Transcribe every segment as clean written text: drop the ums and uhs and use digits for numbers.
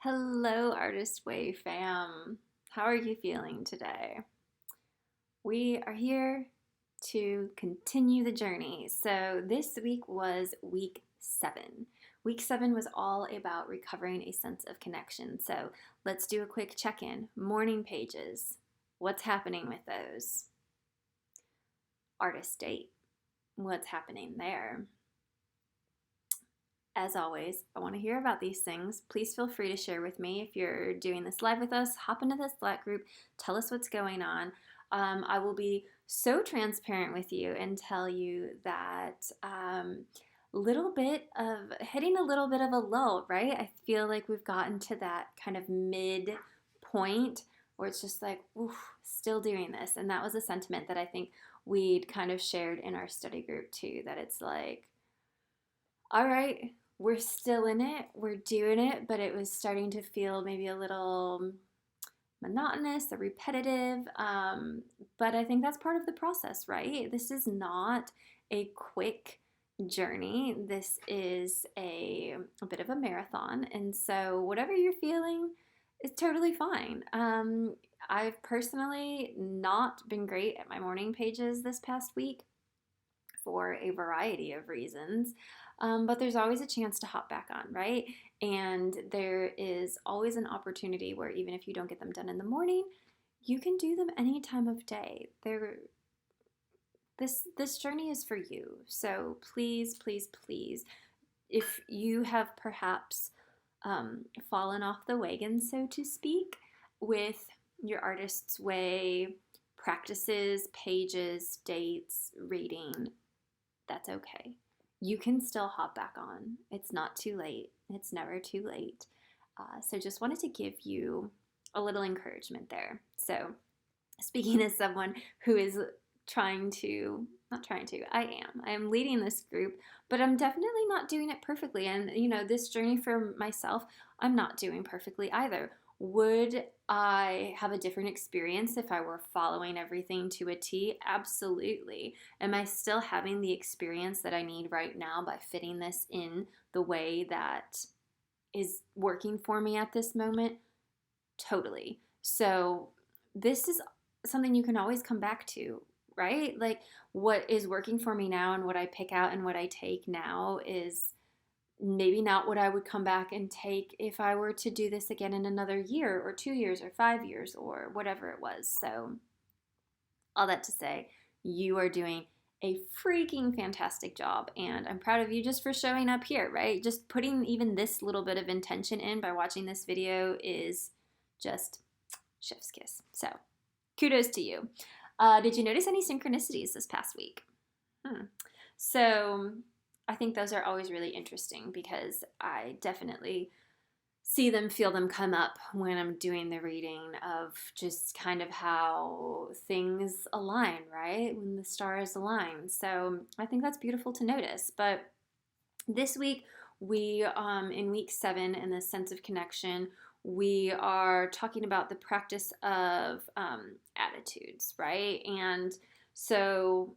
Hello, Artist Way fam. How are you feeling today? We are here to continue the journey. So, this week was week 7. Week 7 was all about recovering a sense of connection. So, let's do a quick check in. Morning pages. What's happening with those? Artist date. What's happening there? As always, I want to hear about these things. Please feel free to share with me. If you're doing this live with us, hop into this Slack group, tell us what's going on. I will be so transparent with you and tell you that little bit of hitting a little bit of a lull, right? I feel like we've gotten to that kind of mid point where it's just like, oof, still doing this. And that was a sentiment that I think we'd kind of shared in our study group too, that it's like, all right, we're still in it, we're doing it, but it was starting to feel maybe a little monotonous or repetitive. But I think that's part of the process, right? This is not a quick journey. This is a bit of a marathon. And so, whatever you're feeling is totally fine. I've personally not been great at my morning pages this past week for a variety of reasons. But there's always a chance to hop back on, right? And there is always an opportunity where even if you don't get them done in the morning, you can do them any time of day. This journey is for you. So please, please, please, if you have perhaps fallen off the wagon, so to speak, with your Artist's Way practices, pages, dates, reading, that's okay. You can still hop back on. It's not too late. It's never too late. So just wanted to give you a little encouragement there. So speaking as someone who is I am leading this group, but I'm definitely not doing it perfectly. And, this journey for myself, I'm not doing perfectly either. Would I have a different experience if I were following everything to a T? Absolutely. Am I still having the experience that I need right now by fitting this in the way that is working for me at this moment? Totally. So, this is something you can always come back to, right? Like, what is working for me now and what I pick out and what I take now is maybe not what I would come back and take if I were to do this again in another year or 2 years or 5 years or whatever it was. So, all that to say, you are doing a freaking fantastic job, and I'm proud of you just for showing up here, right? Just putting even this little bit of intention in by watching this video is just chef's kiss. So, kudos to you. Did you notice any synchronicities this past week? So, I think those are always really interesting because I definitely see them, feel them come up when I'm doing the reading of just kind of how things align, right? When the stars align. So I think that's beautiful to notice. But this week, in week 7, in the sense of connection, we are talking about the practice of attitudes, right? And so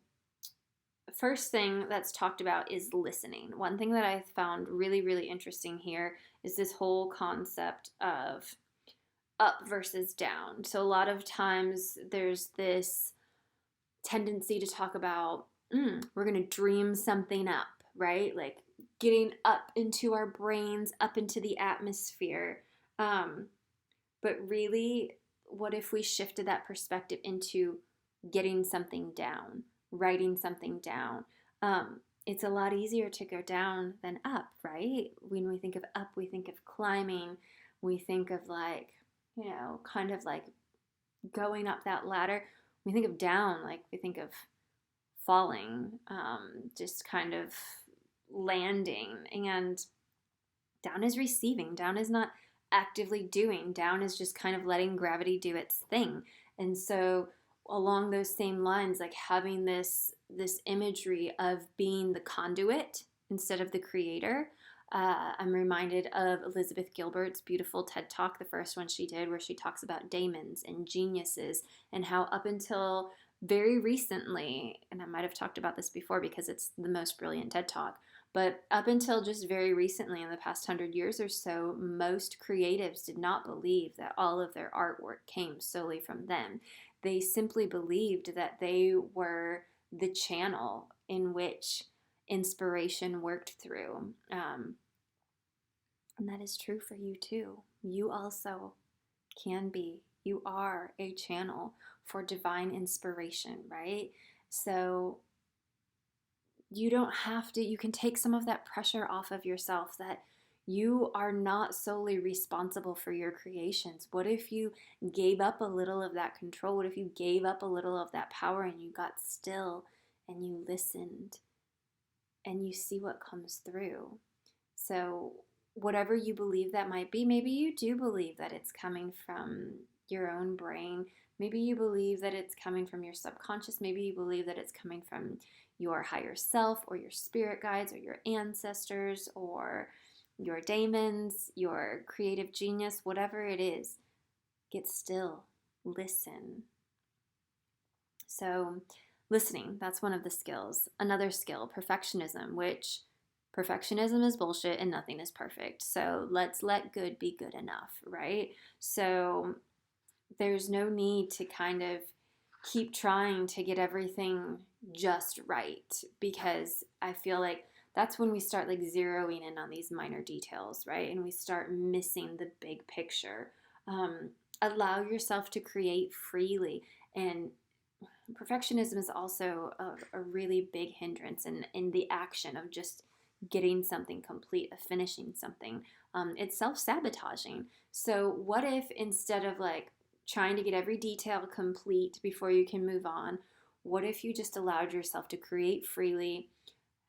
first thing that's talked about is listening. One thing that I found really, really interesting here is this whole concept of up versus down. So a lot of times there's this tendency to talk about, we're going to dream something up, right? Like getting up into our brains, up into the atmosphere. But really, what if we shifted that perspective into getting something down? Writing something down. It's a lot easier to go down than up, right? When we think of up, we think of climbing. We think of kind of like going up that ladder. We think of down, like we think of falling, just kind of landing. And down is receiving. Down is not actively doing. Down is just kind of letting gravity do its thing. And so along those same lines, like having this imagery of being the conduit instead of the creator. I'm reminded of Elizabeth Gilbert's beautiful TED Talk, the first one she did, where she talks about daemons and geniuses and how up until very recently, and I might have talked about this before because it's the most brilliant TED Talk, But up until just very recently, in the past 100 years or so, most creatives did not believe that all of their artwork came solely from them. They simply believed that they were the channel in which inspiration worked through. And that is true for you too. You also can be, you are a channel for divine inspiration, right? So you don't have to, you can take some of that pressure off of yourself that you are not solely responsible for your creations. What if you gave up a little of that control? What if you gave up a little of that power and you got still and you listened and you see what comes through? So, whatever you believe that might be, maybe you do believe that it's coming from your own brain. Maybe you believe that it's coming from your subconscious. Maybe you believe that it's coming from your higher self or your spirit guides or your ancestors or your daemons, your creative genius, whatever it is. Get still, listen. So, listening, that's one of the skills. Another skill, perfectionism, which perfectionism is bullshit and nothing is perfect. So let's let good be good enough, right? So there's no need to kind of keep trying to get everything just right, because I feel like that's when we start like zeroing in on these minor details, right? And we start missing the big picture. Allow yourself to create freely. And perfectionism is also a really big hindrance in the action of just getting something complete, of finishing something. It's self-sabotaging. So what if instead of like trying to get every detail complete before you can move on, what if you just allowed yourself to create freely,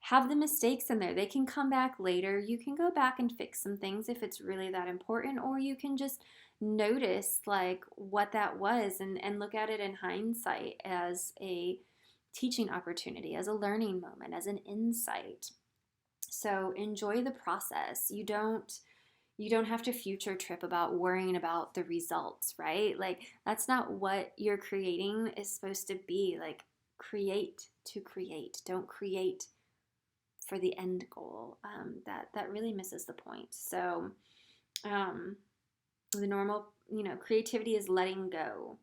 have the mistakes in there? They can come back later. You can go back and fix some things if it's really that important, or you can just notice like what that was and look at it in hindsight as a teaching opportunity, as a learning moment, as an insight. So enjoy the process. You don't have to future trip about worrying about the results, right? Like that's not what you're creating is supposed to be. Like create to create. Don't create for the end goal. That really misses the point. So the normal, creativity is letting go.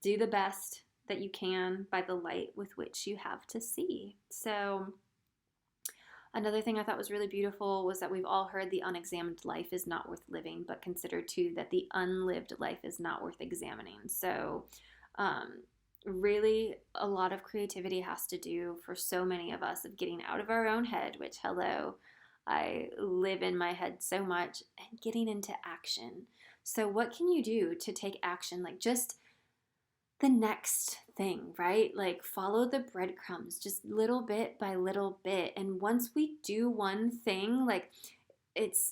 Do the best that you can by the light with which you have to see. So another thing I thought was really beautiful was that we've all heard the unexamined life is not worth living, but consider too that the unlived life is not worth examining. So, really, a lot of creativity has to do for so many of us of getting out of our own head, which, hello, I live in my head so much, and getting into action. So, what can you do to take action? Like, just the next thing, right? Like follow the breadcrumbs just little bit by little bit. And once we do one thing, like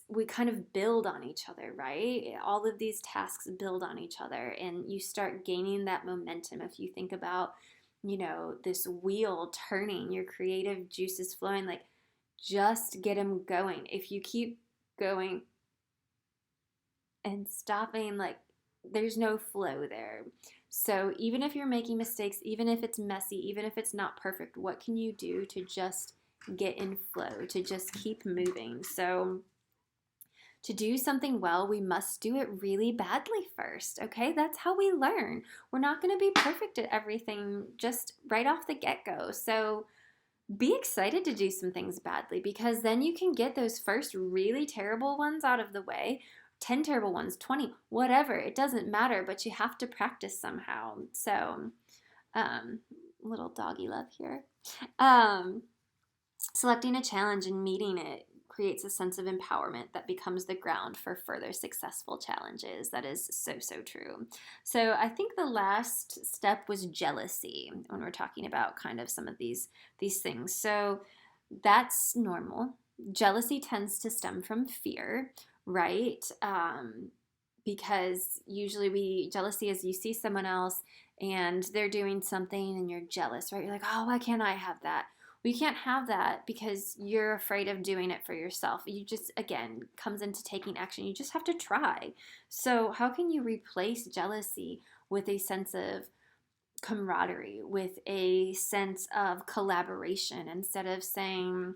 we kind of build on each other, right? All of these tasks build on each other and you start gaining that momentum. If you think about, this wheel turning, your creative juices flowing, like just get them going. If you keep going and stopping, like there's no flow there. So even if you're making mistakes, even if it's messy, even if it's not perfect, what can you do to just get in flow, to just keep moving? So to do something well, we must do it really badly first, okay? That's how we learn. We're not going to be perfect at everything just right off the get-go. So be excited to do some things badly, because then you can get those first really terrible ones out of the way. 10 terrible ones, 20, whatever, it doesn't matter, but you have to practice somehow. So, little doggy love here. Selecting a challenge and meeting it creates a sense of empowerment that becomes the ground for further successful challenges. That is so, so true. So I think the last step was jealousy when we're talking about kind of some of these things. So that's normal. Jealousy tends to stem from fear, right? Because usually jealousy is you see someone else and they're doing something and you're jealous, right? You're like, oh, why can't I have that? We can't have that because you're afraid of doing it for yourself. You just, again, comes into taking action. You just have to try. So how can you replace jealousy with a sense of camaraderie, with a sense of collaboration, instead of saying,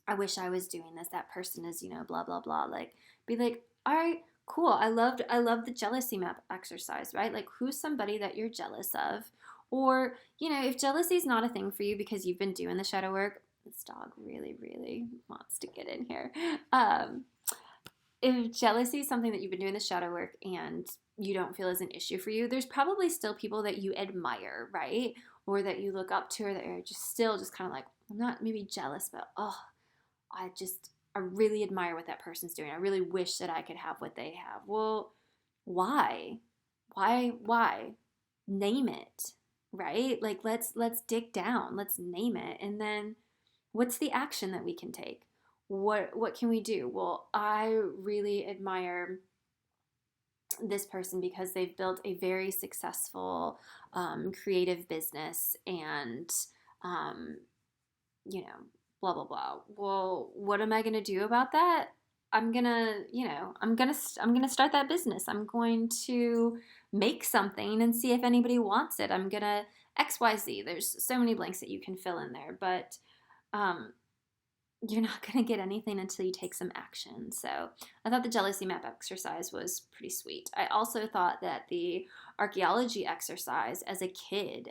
I wish I was doing this. That person is, blah, blah, blah. Like, be like, all right, cool. I love the jealousy map exercise, right? Like, who's somebody that you're jealous of? Or, if jealousy is not a thing for you because you've been doing the shadow work, this dog really, really wants to get in here. Um, if jealousy is something that you've been doing the shadow work and you don't feel is an issue for you, there's probably still people that you admire, right? Or that you look up to, or that are just still just kind of like, I'm not maybe jealous, but oh, I really admire what that person's doing. I really wish that I could have what they have. Well, why? Why? Name it, right? Like let's dig down. Let's name it. And then what's the action that we can take? What can we do? Well, I really admire this person because they've built a very successful creative business and um, you know, blah blah blah. Well, what am I going to do about that? I'm going to start that business. I'm going to make something and see if anybody wants it. I'm going to XYZ. There's so many blanks that you can fill in there, but um you're not going to get anything until you take some action. So I thought the jealousy map exercise was pretty sweet. I also thought that the archaeology exercise as a kid,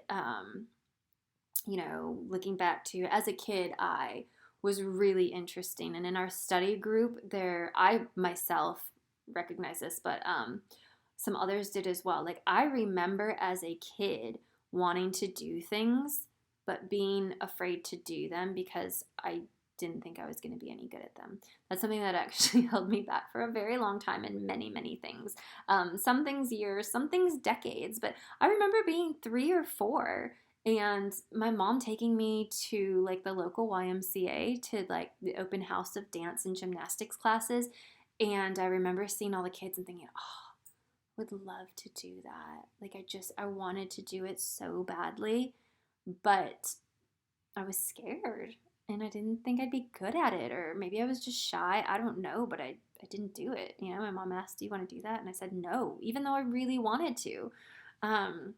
looking back to as a kid, I was really interesting. And in our study group, I myself recognize this, but some others did as well. Like I remember as a kid wanting to do things, but being afraid to do them because I didn't think I was going to be any good at them. That's something that actually held me back for a very long time in many, many things. Some things years, some things decades, but I remember being 3 or 4 and my mom taking me to like the local YMCA to like the open house of dance and gymnastics classes. And I remember seeing all the kids and thinking, oh, would love to do that. Like I wanted to do it so badly, but I was scared and I didn't think I'd be good at it, or maybe I was just shy. I don't know, but I didn't do it. My mom asked, do you want to do that? And I said no, even though I really wanted to. Um,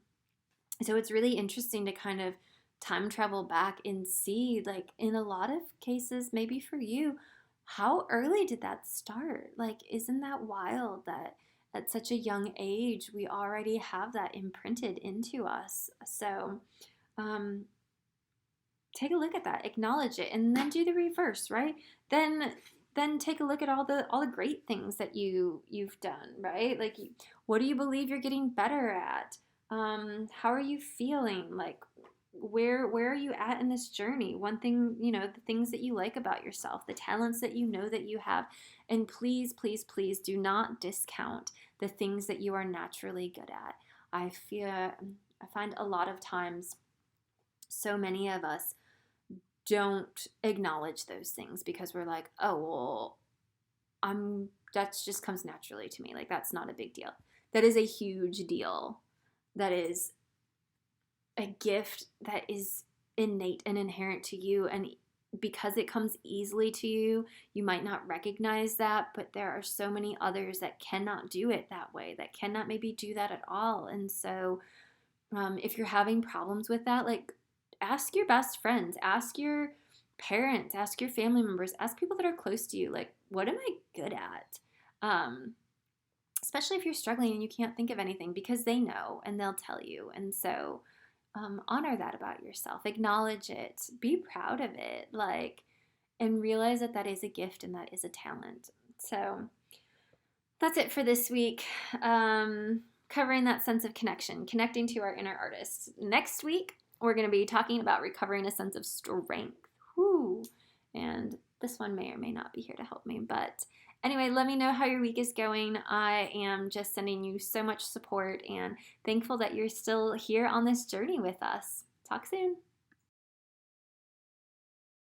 so it's really interesting to kind of time travel back and see, like, in a lot of cases, maybe for you, how early did that start? Like, isn't that wild that at such a young age we already have that imprinted into us? So, um, take a look at that, acknowledge it, and then do the reverse, right? Then take a look at all the great things that you've done, right? Like, what do you believe you're getting better at? How are you feeling? Like, where are you at in this journey? One thing, the things that you like about yourself, the talents that you know that you have, and please, please, please do not discount the things that you are naturally good at. I find a lot of times so many of us don't acknowledge those things because we're like, oh, well, that just comes naturally to me. Like, that's not a big deal. That is a huge deal. That is a gift that is innate and inherent to you. And because it comes easily to you, you might not recognize that, but there are so many others that cannot do it that way, that cannot maybe do that at all. And so if you're having problems with that, like, ask your best friends, ask your parents, ask your family members, ask people that are close to you, like, what am I good at? Especially if you're struggling and you can't think of anything, because they know and they'll tell you. And so honor that about yourself, acknowledge it, be proud of it, like, and realize that that is a gift and that is a talent. So that's it for this week. Covering that sense of connection, connecting to our inner artists. Next week, we're going to be talking about recovering a sense of strength. Whew. And this one may or may not be here to help me. But anyway, let me know how your week is going. I am just sending you so much support and thankful that you're still here on this journey with us. Talk soon.